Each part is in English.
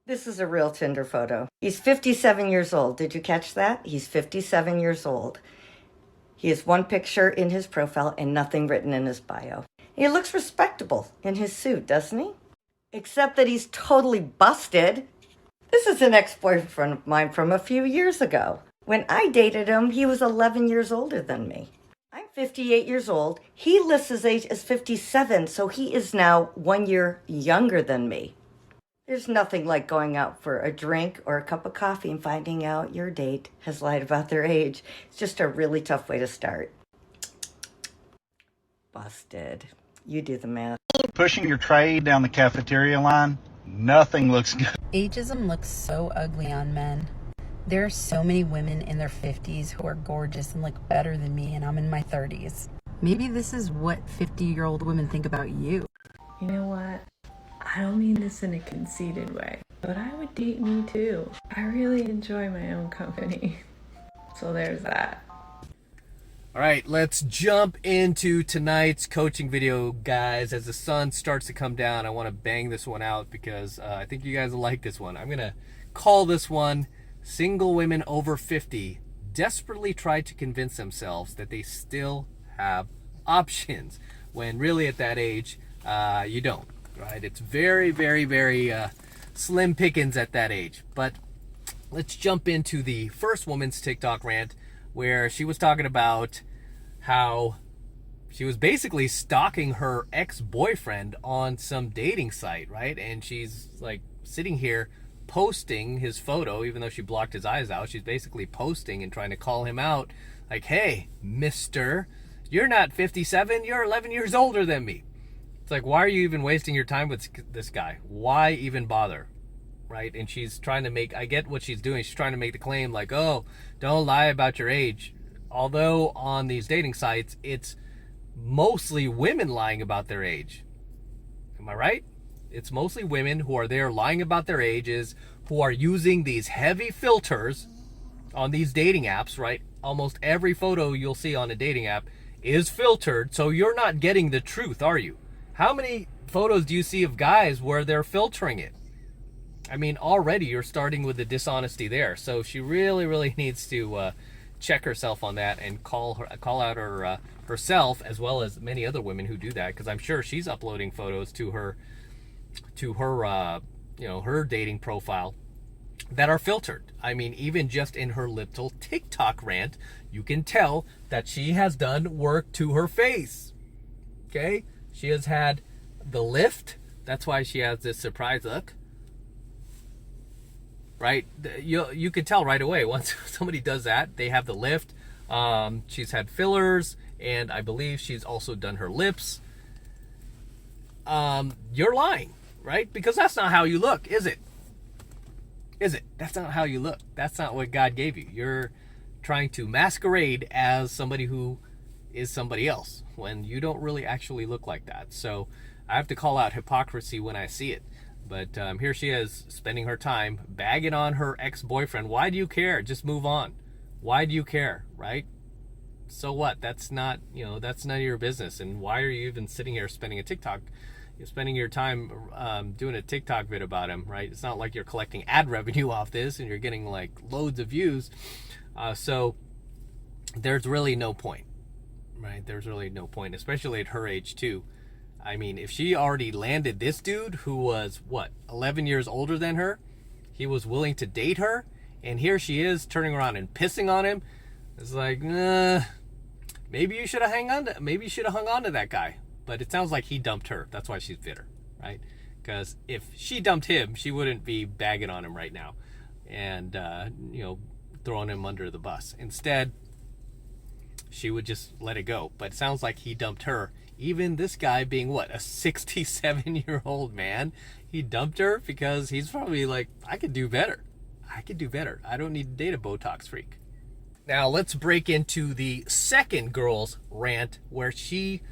This is a real Tinder photo. He's 57 years old. Did you catch that? He's 57 years old. He has one picture in his profile and nothing written in his bio. He looks respectable in his suit, doesn't he? Except that he's totally busted. This is an ex-boyfriend of mine from a few years ago. When I dated him, he was 11 years older than me. I'm 58 years old. He lists his age as 57, so he is now 1 year younger than me. There's nothing like going out for a drink or a cup of coffee and finding out your date has lied about their age. It's just a really tough way to start. Busted. You do the math. Pushing your tray down the cafeteria line, nothing looks good. Ageism looks so ugly on men. There are so many women in their 50s who are gorgeous and look better than me, and I'm in my 30s. Maybe this is what 50-year-old women think about you. You know what? I don't mean this in a conceited way, but I would date me too. I really enjoy my own company. So there's that. All right, let's jump into tonight's coaching video, guys. As the sun starts to come down, I want to bang this one out because I think you guys will like this one. I'm going to call this one Single Women Over 50 Desperately Try to Convince Themselves That They Still Have Options, when really at that age, you don't. Right? It's very, very, very slim pickings at that age. But let's jump into the first woman's TikTok rant, where she was talking about how she was basically stalking her ex-boyfriend on some dating site, right? And she's like sitting here posting his photo, even though she blocked his eyes out. She's basically posting and trying to call him out, like, hey, mister, you're not 57, you're 11 years older than me. It's like, why are you even wasting your time with this guy? Why even bother? Right? And she's trying to make, I get what she's doing. She's trying to make the claim like, oh, don't lie about your age. Although on these dating sites, it's mostly women lying about their age. Am I right? It's mostly women who are there lying about their ages, who are using these heavy filters on these dating apps, right? Almost every photo you'll see on a dating app is filtered, so you're not getting the truth, are you? How many photos do you see of guys where they're filtering it? I mean, already you're starting with the dishonesty there. So she really, really needs to check herself on that and call out herself, as well as many other women who do that, because I'm sure she's uploading photos to her her dating profile that are filtered. I mean, even just in her little TikTok rant, you can tell that she has done work to her face. Okay? She has had the lift. That's why she has this surprise look. Right? You can tell right away once somebody does that. They have the lift. She's had fillers, and I believe she's also done her lips. You're lying, right? Because that's not how you look, is it? Is it? That's not how you look. That's not what God gave you. You're trying to masquerade as somebody who is somebody else when you don't really actually look like that. So I have to call out hypocrisy when I see it. But here she is spending her time bagging on her ex-boyfriend. Why do you care? Just move on. Why do you care, right? So what? That's not, that's none of your business. And why are you even sitting here spending your time doing a TikTok vid about him, right? It's not like you're collecting ad revenue off this and you're getting like loads of views. So there's really no point. Right, there's really no point, especially at her age too. I mean, if she already landed this dude who was 11 years older than her, he was willing to date her, and here she is turning around and pissing on him. It's like, maybe you should have hung on to that guy. But it sounds like he dumped her. That's why she's bitter, right? Because if she dumped him, she wouldn't be bagging on him right now and throwing him under the bus. Instead, she would just let it go. But it sounds like he dumped her. Even this guy being a 67-year-old man, he dumped her because he's probably like, I could do better. I don't need to date a Botox freak. Now let's break into the second girl's rant, where she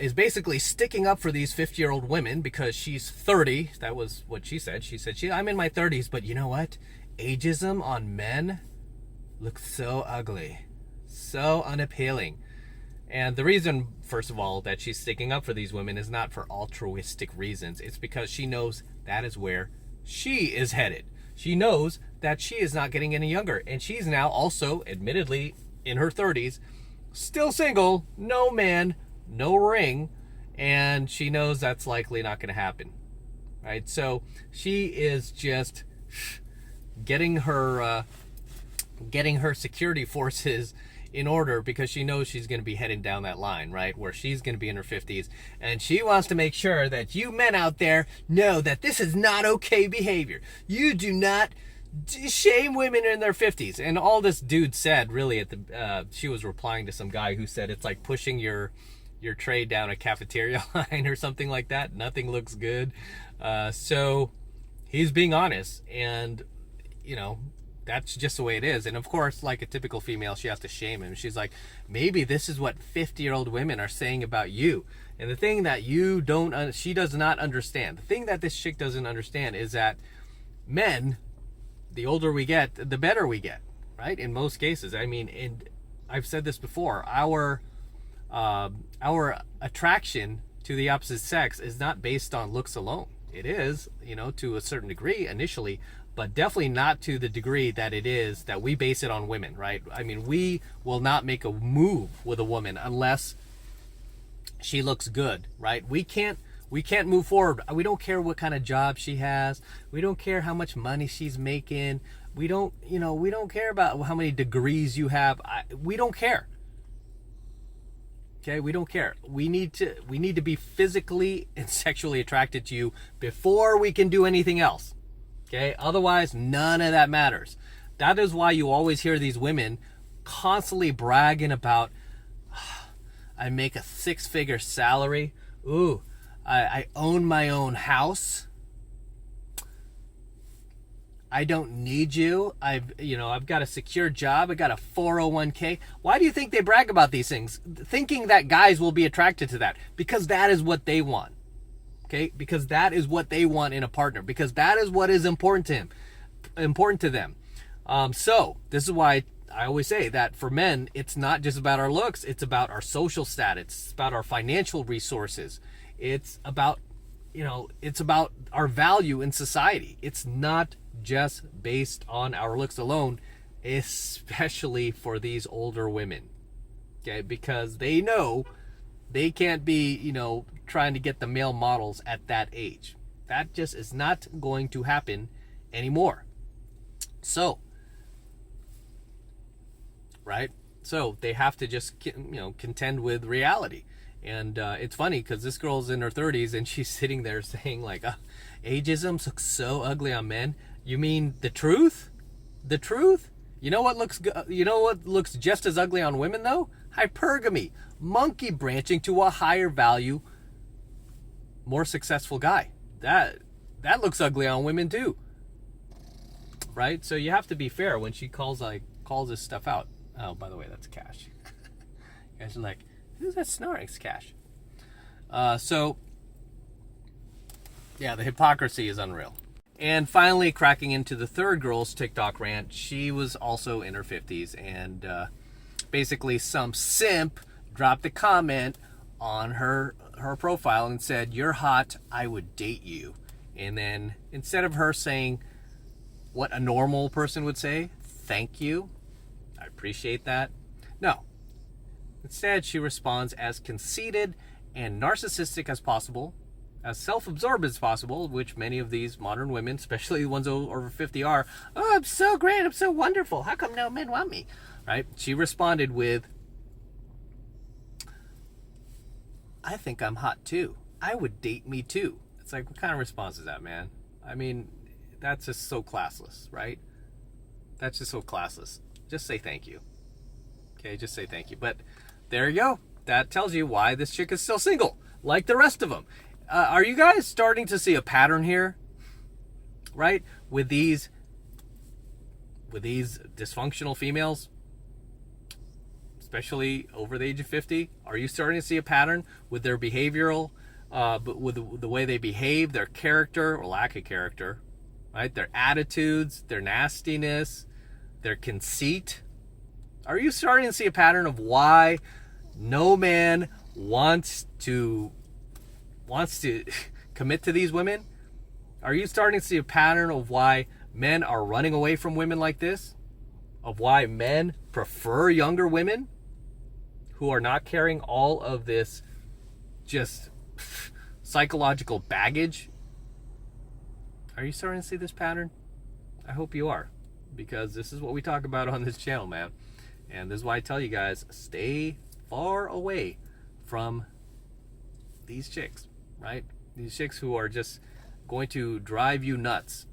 is basically sticking up for these 50-year-old women because she's 30. That was what she said. She said, I'm in my 30s, but you know what? Ageism on men looks so ugly. So unappealing. And the reason, first of all, that she's sticking up for these women is not for altruistic reasons. It's because she knows that is where she is headed. She knows that she is not getting any younger, and she's now also, admittedly, in her 30s, still single, no man, no ring, and she knows that's likely not going to happen, right? So she is just getting her security forces in order, because she knows she's going to be heading down that line, right, where she's going to be in her 50s, and she wants to make sure that you men out there know that this is not okay behavior. You do not shame women in their 50s. And all this dude said, really, at the she was replying to some guy who said it's like pushing your tray down a cafeteria line or something like that. Nothing looks good. So he's being honest, and that's just the way it is. And of course, like a typical female, she has to shame him. She's like, maybe this is what 50-year-old women are saying about you. And the thing that she does not understand, the thing that this chick doesn't understand is that men, the older we get, the better we get, right? In most cases. I mean, and I've said this before, our attraction to the opposite sex is not based on looks alone. It is, to a certain degree initially, but definitely not to the degree that it is that we base it on women, right? I mean, we will not make a move with a woman unless she looks good, right? We can't move forward. We don't care what kind of job she has. We don't care how much money she's making. We don't care about how many degrees you have. We don't care. Okay, we don't care. We need to be physically and sexually attracted to you before we can do anything else. Okay, otherwise none of that matters. That is why you always hear these women constantly bragging about, I make a 6-figure salary. Ooh, I own my own house. I don't need you. I've got a secure job. I got a 401k. Why do you think they brag about these things? Thinking that guys will be attracted to that. Because that is what they want. Okay? Because that is what they want in a partner. Because that is what is important to them. So this is why I always say that for men, it's not just about our looks. It's about our social status. It's about our financial resources. It's about our value in society. It's not just based on our looks alone, especially for these older women. Okay, because they know they can't be, trying to get the male models at that age. That just is not going to happen anymore. So, right? So they have to just, contend with reality. And it's funny because this girl's in her 30s and she's sitting there saying like, ageism looks so ugly on men. You mean the truth? The truth? You know what looks just as ugly on women though? Hypergamy, monkey branching to a higher value, more successful guy. That looks ugly on women too. Right? So you have to be fair when she calls this stuff out. Oh, by the way, that's Cash. You guys are like, who's that snoring? It's Cash. So yeah, the hypocrisy is unreal. And finally, cracking into the third girl's TikTok rant, she was also in her 50s, and basically some simp dropped a comment on her profile and said, "You're hot, I would date you." And then instead of her saying what a normal person would say, "Thank you, I appreciate that," no. Instead, she responds as conceited and narcissistic as possible, as self-absorbed as possible, which many of these modern women, especially the ones over 50 are. "Oh, I'm so great, I'm so wonderful. How come no men want me?" Right? She responded with, "I think I'm hot too. I would date me too." It's like, what kind of response is that, man? I mean, that's just so classless, right? That's just so classless. Just say thank you. Okay, just say thank you. But there you go. That tells you why this chick is still single, like the rest of them. Are you guys starting to see a pattern here? Right? With these dysfunctional females, especially over the age of 50, are you starting to see a pattern with their behavioral, with the way they behave, their character or lack of character, right? Their attitudes, their nastiness, their conceit. Are you starting to see a pattern of why no man wants to commit to these women? Are you starting to see a pattern of why men are running away from women like this? Of why men prefer younger women who are not carrying all of this just psychological baggage? Are you starting to see this pattern? I hope you are, because this is what we talk about on this channel, man. And this is why I tell you guys, stay far away from these chicks, right? These chicks who are just going to drive you nuts,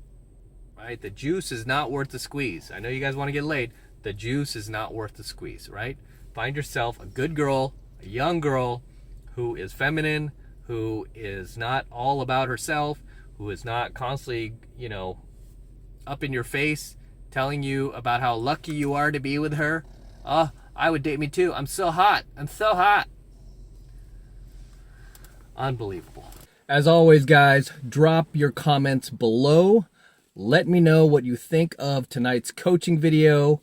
right? The juice is not worth the squeeze. I know you guys want to get laid. The juice is not worth the squeeze, right? Find yourself a good girl, a young girl who is feminine, who is not all about herself, who is not constantly, you know, up in your face telling you about how lucky you are to be with her. Oh, I would date me too. I'm so hot. I'm so hot. Unbelievable. As always, guys, drop your comments below. Let me know what you think of tonight's coaching video.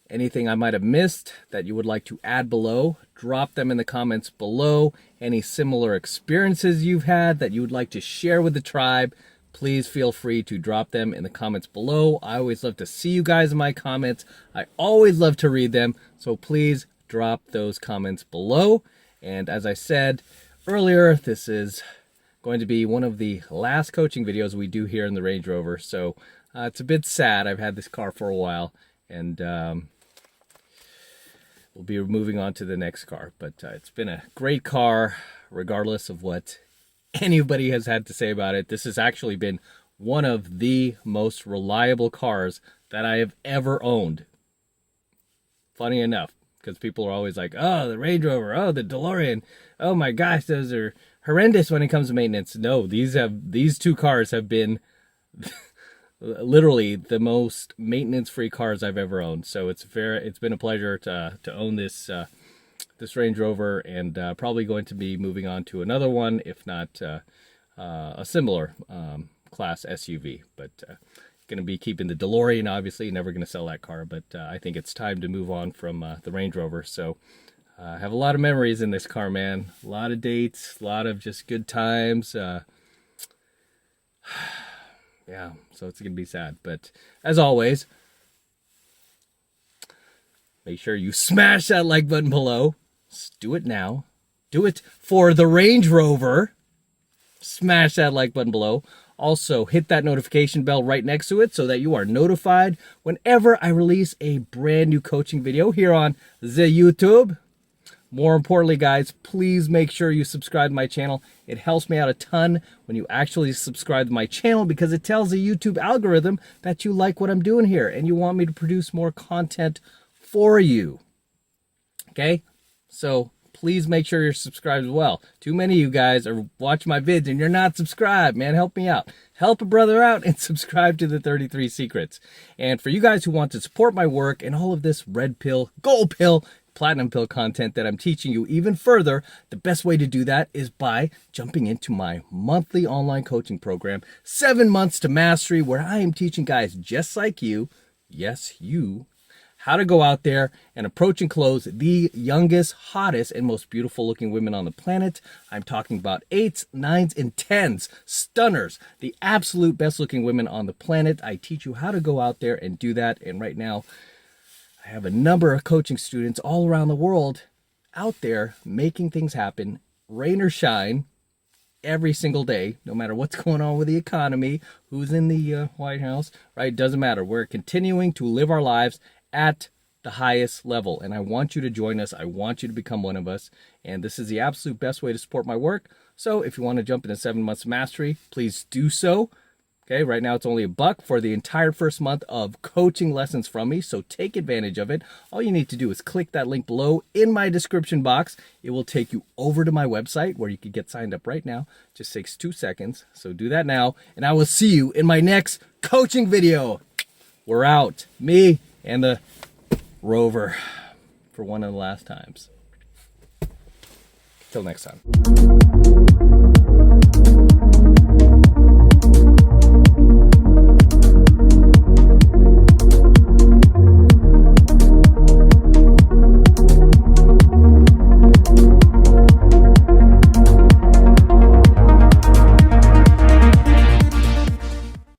Anything I might have missed that you would like to add below, drop them in the comments below. Any similar experiences you've had that you would like to share with the tribe, please feel free to drop them in the comments below. I always love to see you guys in my comments. I always love to read them, so please drop those comments below. And as I said earlier, this is going to be one of the last coaching videos we do here in the Range Rover, so it's a bit sad. I've had this car for a while, and we'll be moving on to the next car. But it's been a great car, regardless of what anybody has had to say about it. This has actually been one of the most reliable cars that I have ever owned. Funny enough, because people are always like, oh, the Range Rover, oh, the DeLorean, oh my gosh, those are horrendous when it comes to maintenance. No, these two cars have been literally the most maintenance-free cars I've ever owned. So it's been a pleasure to own this Range Rover, and probably going to be moving on to another one, if not a similar class SUV. But going to be keeping the DeLorean, obviously, never going to sell that car, but I think it's time to move on from the Range Rover. So I have a lot of memories in this car, man. A lot of dates, a lot of just good times. Yeah, so it's going to be sad. But as always, make sure you smash that like button below. Do it now. Do it for the Range Rover. Smash that like button below. Also, hit that notification bell right next to it so that you are notified whenever I release a brand new coaching video here on the YouTube. More importantly, guys, please make sure you subscribe to my channel. It helps me out a ton when you actually subscribe to my channel, because it tells the YouTube algorithm that you like what I'm doing here and you want me to produce more content for you. Okay? So please make sure you're subscribed as well. Too many of you guys are watching my vids and you're not subscribed. Man, help me out. Help a brother out and subscribe to the 33 Secrets. And for you guys who want to support my work and all of this red pill, gold pill, platinum pill content that I'm teaching you even further, the best way to do that is by jumping into my monthly online coaching program, 7 Months to Mastery, where I am teaching guys just like you, yes, you, how to go out there and approach and close the youngest, hottest, and most beautiful looking women on the planet. I'm talking about 8s, 9s, and 10s, stunners, the absolute best looking women on the planet. I teach you how to go out there and do that. And right now, I have a number of coaching students all around the world out there making things happen, rain or shine, every single day, no matter what's going on with the economy, who's in the White House, right? Doesn't matter. We're continuing to live our lives at the highest level, and I want you to join us. I want you to become one of us, and this is the absolute best way to support my work. So if you want to jump into 7 Months of Mastery, please do so. Okay, right now it's only $1 for the entire first month of coaching lessons from me, so take advantage of it. All you need to do is click that link below in my description box. It will take you over to my website where you can get signed up right now. Just takes 2 seconds, so do that now, and I will see you in my next coaching video. We're out. Me and the Rover for one of the last times. Till next time.